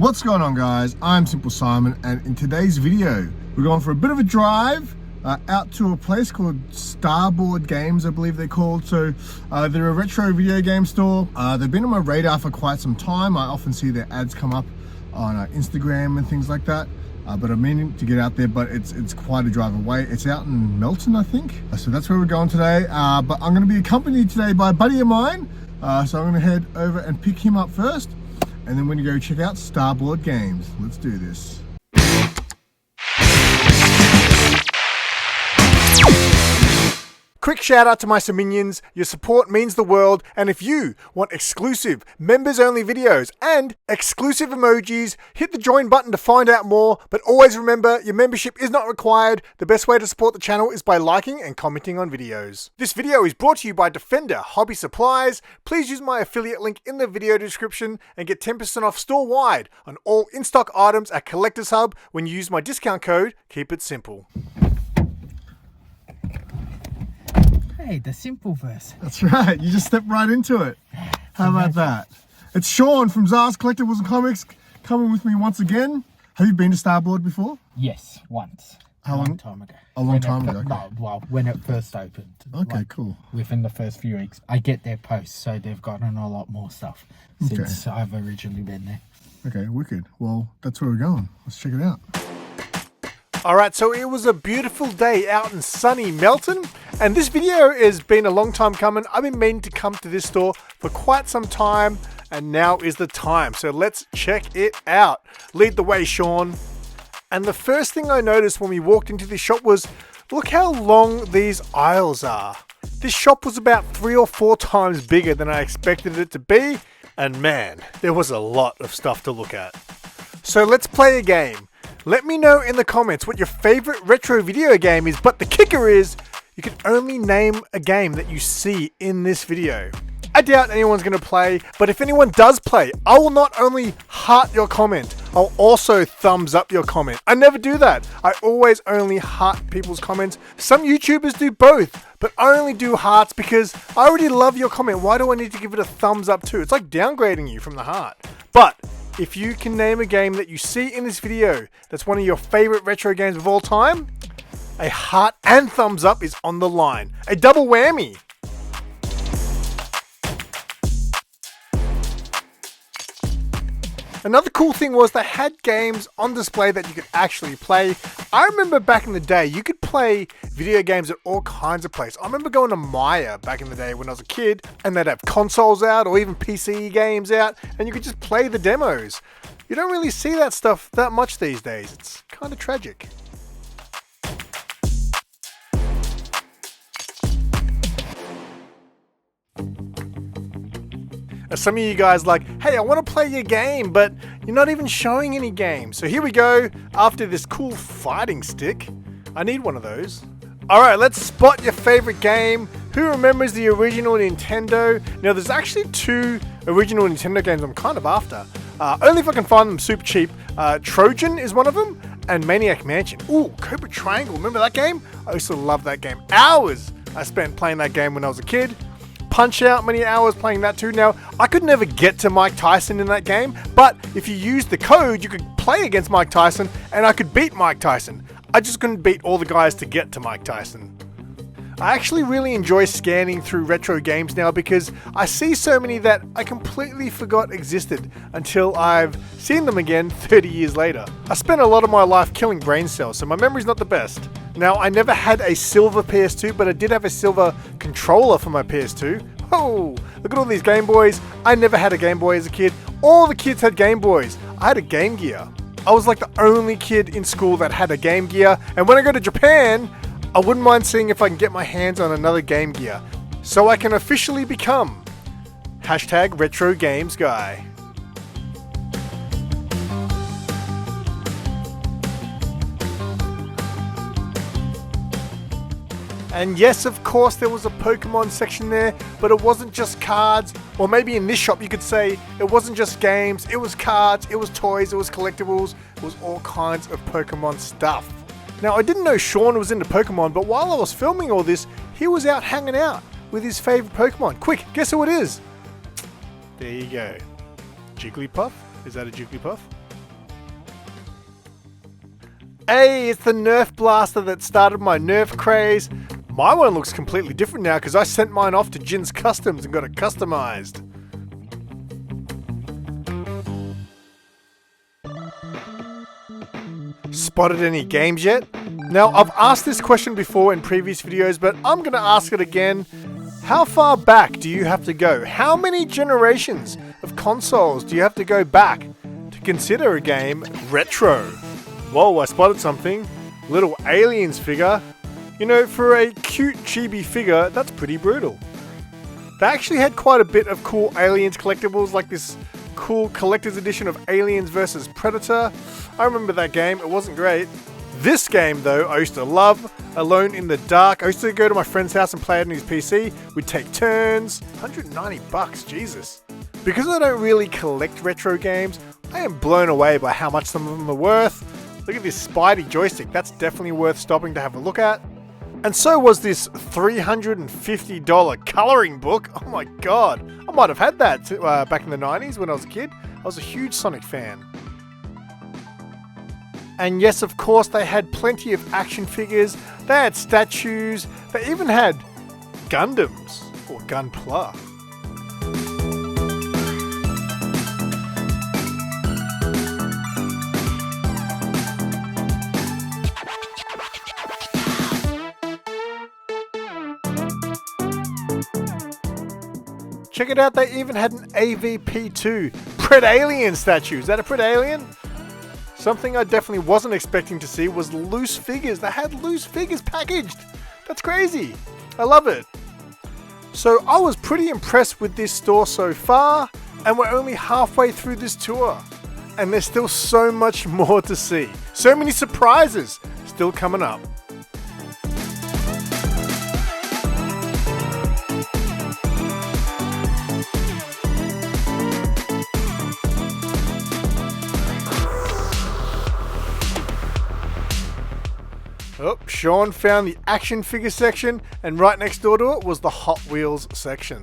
What's going on, guys? I'm SimpleSimon, and in today's video we're going for a bit of a drive out to a place called Starboard Games, I believe they're called. So they're a retro video game store. They've been on my radar for quite some time. I often see their ads come up on Instagram and things like that, but I'm meaning to get out there, but it's quite a drive away. It's out in Melton, I think. So that's where we're going today, but I'm going to be accompanied today by a buddy of mine, so I'm going to head over and pick him up first, and then we're going to go check out Starboard Games. Let's do this. Quick shout out to my Siminions. Your support means the world, and if you want exclusive members only videos and exclusive emojis, hit the join button to find out more. But always remember, your membership is not required. The best way to support the channel is by liking and commenting on videos. This video is brought to you by Defender Hobby Supplies. Please use my affiliate link in the video description and get 10% off store-wide on all in-stock items at Collectors Hub when you use my discount code, Keep It Simple. Hey, the SIMPLEVERSE. That's right, you just stepped right into it. How about that? It's Sean from ZARZ Collectables and Comics coming with me once again. Have you been to Starboard before? Yes, once. How a long? long time ago. A long time ago? Okay. No, well, when it first opened. Okay, like, cool. Within the first few weeks. I get their posts, so they've gotten a lot more stuff since I've originally been there. Okay, wicked. Well, that's where we're going. Let's check it out. Alright, so it was a beautiful day out in sunny Melton, and this video has been a long time coming. I've been meaning to come to this store for quite some time, and now is the time. So let's check it out. Lead the way, Sean. And the first thing I noticed when we walked into this shop was, look how long these aisles are. This shop was about 3 or 4 times bigger than I expected it to be, and man, there was a lot of stuff to look at. So let's play a game. Let me know in the comments what your favorite retro video game is, but the kicker is, you can only name a game that you see in this video. I doubt anyone's going to play, but if anyone does play, I will not only heart your comment, I'll also thumbs up your comment. I never do that. I always only heart people's comments. Some YouTubers do both, but I only do hearts because I already love your comment. Why do I need to give it a thumbs up too? It's like downgrading you from the heart. But if you can name a game that you see in this video that's one of your favorite retro games of all time, a heart and thumbs up is on the line. A double whammy. Another cool thing was they had games on display that you could actually play. I remember back in the day, you could play video games at all kinds of places. I remember going to Maya back in the day when I was a kid, and they'd have consoles out or even PC games out, and you could just play the demos. You don't really see that stuff that much these days. It's kind of tragic. Some of you guys like, hey, I want to play your game, but you're not even showing any games. So here we go. After this cool fighting stick, I need one of those. All right, let's spot your favorite game. Who remembers the original Nintendo? Now, there's actually 2 original Nintendo games I'm kind of after. Only if I can find them super cheap. Trojan is one of them, and Maniac Mansion. Ooh, Cobra Triangle. Remember that game? I used to love that game. Hours I spent playing that game when I was a kid. Punch Out, many hours playing that too. Now, I could never get to Mike Tyson in that game, but if you used the code, you could play against Mike Tyson, and I could beat Mike Tyson. I just couldn't beat all the guys to get to Mike Tyson. I actually really enjoy scanning through retro games now because I see so many that I completely forgot existed until I've seen them again 30 years later. I spent a lot of my life killing brain cells, so my memory's not the best. Now, I never had a silver PS2, but I did have a silver controller for my PS2. Oh, look at all these Game Boys. I never had a Game Boy as a kid. All the kids had Game Boys. I had a Game Gear. I was like the only kid in school that had a Game Gear, and when I go to Japan, I wouldn't mind seeing if I can get my hands on another Game Gear, so I can officially become #RetroGamesGuy. And yes, of course, there was a Pokemon section there, but it wasn't just cards, or maybe in this shop you could say it wasn't just games, it was cards, it was toys, it was collectibles, it was all kinds of Pokemon stuff. Now, I didn't know Sean was into Pokemon, but while I was filming all this, he was out hanging out with his favorite Pokemon. Quick, guess who it is? There you go. Jigglypuff? Is that a Jigglypuff? Hey, it's the Nerf blaster that started my Nerf craze. My one looks completely different now because I sent mine off to Jin's Customs and got it customized. Spotted any games yet? Now, I've asked this question before in previous videos, but I'm going to ask it again. How far back do you have to go? How many generations of consoles do you have to go back to consider a game retro? Whoa, I spotted something. Little aliens figure. You know, for a cute chibi figure, that's pretty brutal. They actually had quite a bit of cool aliens collectibles, like this cool collector's edition of Aliens vs Predator. I remember that game, it wasn't great. This game though, I used to love. Alone in the Dark. I used to go to my friend's house and play it on his PC. We'd take turns. $190, Jesus. Because I don't really collect retro games, I am blown away by how much some of them are worth. Look at this Spidey joystick, that's definitely worth stopping to have a look at. And so was this $350 colouring book. Oh my god, I might have had that back in the 90s when I was a kid. I was a huge Sonic fan. And yes, of course, they had plenty of action figures, they had statues, they even had Gundams, or Gunpla. Check it out, they even had an AVP2 Predalien statue. Is that a Predalien? Something I definitely wasn't expecting to see was loose figures. They had loose figures packaged. That's crazy. I love it. So I was pretty impressed with this store so far, and we're only halfway through this tour. And there's still so much more to see. So many surprises still coming up. Oh, Sean found the action figure section, and right next door to it was the Hot Wheels section.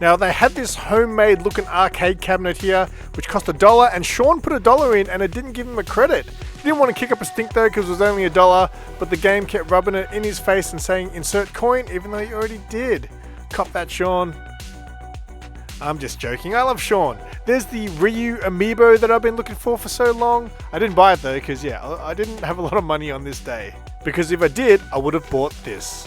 Now they had this homemade looking arcade cabinet here, which cost $1, and Sean put $1 in and it didn't give him a credit. He didn't want to kick up a stink though because it was only $1, but the game kept rubbing it in his face and saying insert coin, even though he already did. Cop that, Sean. I'm just joking, I love Sean. There's the Ryu amiibo that I've been looking for so long. I didn't buy it though because yeah, I didn't have a lot of money on this day. Because if I did, I would have bought this.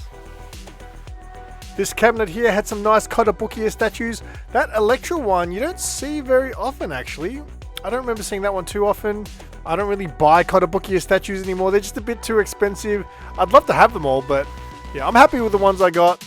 This cabinet here had some nice Kotobukiya statues. That Electra one you don't see very often actually. I don't remember seeing that one too often. I don't really buy Kotobukiya statues anymore. They're just a bit too expensive. I'd love to have them all, but yeah, I'm happy with the ones I got.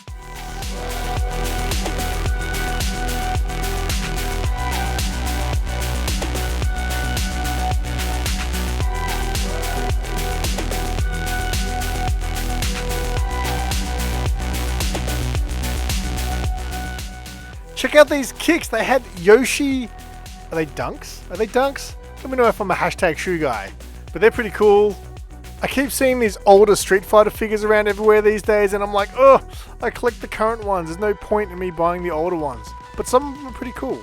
Check out these kicks. They had Yoshi. Are they dunks? Are they dunks? Let me know if I'm a hashtag shoe guy. But they're pretty cool. I keep seeing these older Street Fighter figures around everywhere these days, and I'm like, oh, I collect the current ones. There's no point in me buying the older ones. But some of them are pretty cool.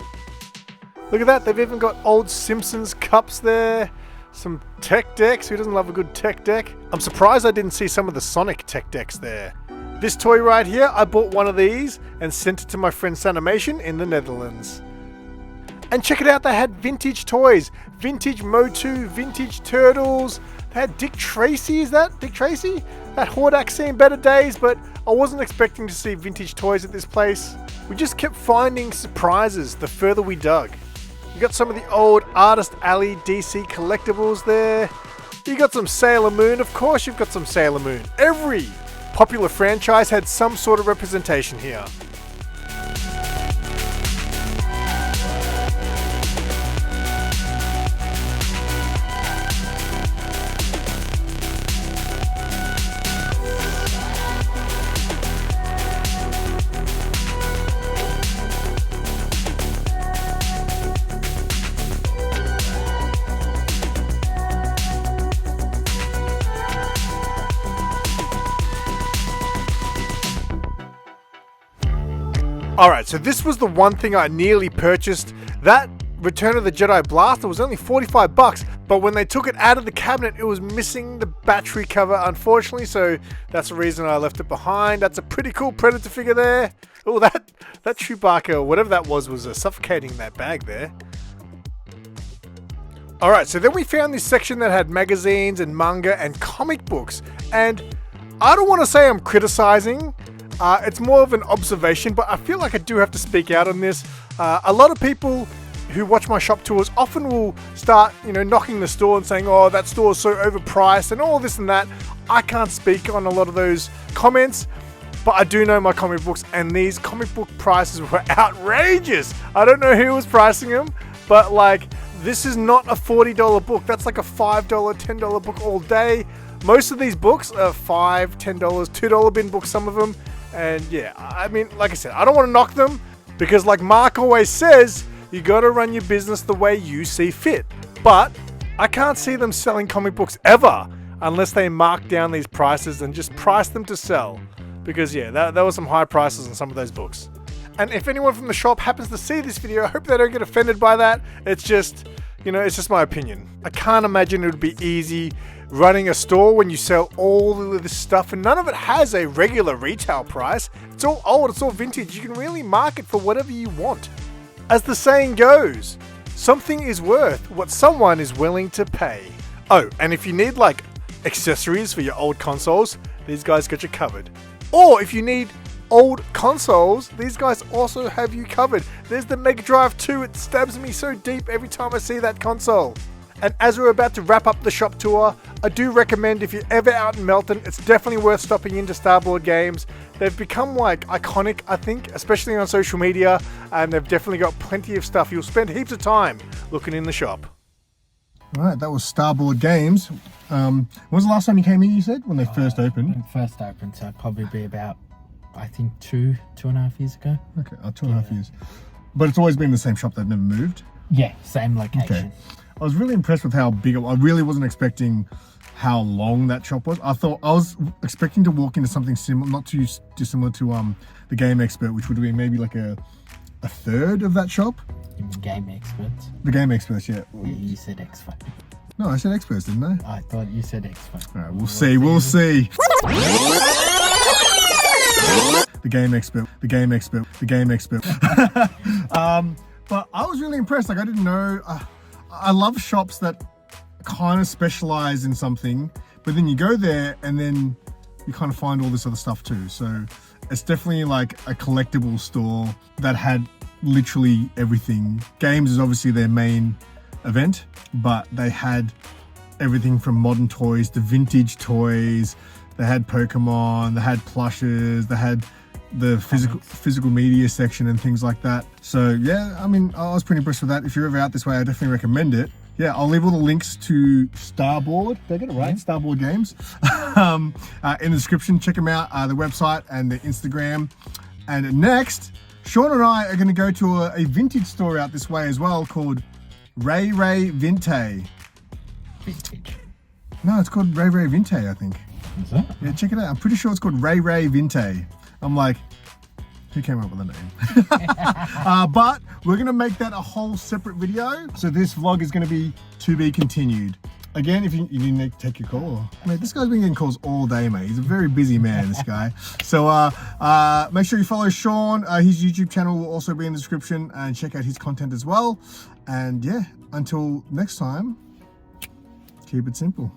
Look at that. They've even got old Simpsons cups there. Some tech decks. Who doesn't love a good tech deck? I'm surprised I didn't see some of the Sonic tech decks there. This toy right here, I bought one of these and sent it to my friend Sanimation in the Netherlands. And check it out, they had vintage toys. Vintage Motu, vintage Turtles. They had Dick Tracy, is that Dick Tracy? That Hordak seen better days, but I wasn't expecting to see vintage toys at this place. We just kept finding surprises the further we dug. You got some of the old Artist Alley DC collectibles there. You got some Sailor Moon, of course you've got some Sailor Moon. Every popular franchise had some sort of representation here. Alright, so this was the one thing I nearly purchased. That Return of the Jedi Blaster was only 45 bucks, but when they took it out of the cabinet, it was missing the battery cover, unfortunately, so that's the reason I left it behind. That's a pretty cool Predator figure there. Oh, that Chewbacca, whatever that was suffocating in that bag there. Alright, so then we found this section that had magazines and manga and comic books, and I don't want to say I'm criticizing, it's more of an observation, but I feel like I do have to speak out on this. A lot of people who watch my shop tours often will start, knocking the store and saying, oh, that store is so overpriced and all this and that. I can't speak on a lot of those comments, but I do know my comic books, and these comic book prices were outrageous. I don't know who was pricing them, but like, this is not a $40 book. That's like a $5, $10 book all day. Most of these books are $5, $10, $2 bin books, some of them. And yeah, I mean, like I said, I don't want to knock them because like Mark always says, you got to run your business the way you see fit. But I can't see them selling comic books ever unless they mark down these prices and just price them to sell. Because yeah, there were some high prices on some of those books. And if anyone from the shop happens to see this video, I hope they don't get offended by that. It's just, it's just my opinion. I can't imagine it would be easy running a store when you sell all of this stuff and none of it has a regular retail price. It's all old, it's all vintage. You can really market for whatever you want. As the saying goes, something is worth what someone is willing to pay. Oh, and if you need like accessories for your old consoles, these guys got you covered. Or if you need old consoles, these guys also have you covered. There's the Mega Drive 2, it stabs me so deep every time I see that console. And as we're about to wrap up the shop tour, I do recommend if you're ever out in Melton, it's definitely worth stopping into Starboard Games. They've become like iconic, I think, especially on social media, and they've definitely got plenty of stuff. You'll spend heaps of time looking in the shop. Alright, that was Starboard Games. When was the last time you came in, you said? When they first opened? When it first opened, so it'd probably be about, I think, two and a half years ago. Okay, 2.5 years. But it's always been the same shop, they've never moved? Yeah, same location. Okay. I was really impressed with how big I really wasn't expecting how long that shop was. I was expecting to walk into something similar, not too dissimilar to the Game Expert, which would be maybe like a third of that shop. You mean Game Experts? The Game Experts, yeah. You said Expo. No, I said Experts, didn't I? I thought you said Expo. All right, we'll see. The Game Expert. But I was really impressed. Like, I didn't know. I love shops that kind of specialize in something, but then you go there and then you kind of find all this other stuff too. So it's definitely like a collectible store that had literally everything. Games is obviously their main event, but they had everything from modern toys to vintage toys. They had Pokemon, they had plushes, they had the physical media section and things like that. So yeah, I mean, I was pretty impressed with that. If you're ever out this way, I definitely recommend it. Yeah, I'll leave all the links to Starboard, did I get it right? Yeah. Starboard Games in the description. Check them out, the website and the Instagram. And next, Sean and I are going to go to a vintage store out this way as well called Ray Vinte. Vintage? No, it's called Ray Vinte, I think. Is that? Yeah, check it out. I'm pretty sure it's called Ray Vinte. I'm like, who came up with the name? But we're going to make that a whole separate video. So this vlog is going to be to be continued. Again, if you didn't take your call. Mate, this guy's been getting calls all day, mate. He's a very busy man, this guy. So make sure you follow Sean. His YouTube channel will also be in the description, and check out his content as well. And yeah, until next time, keep it simple.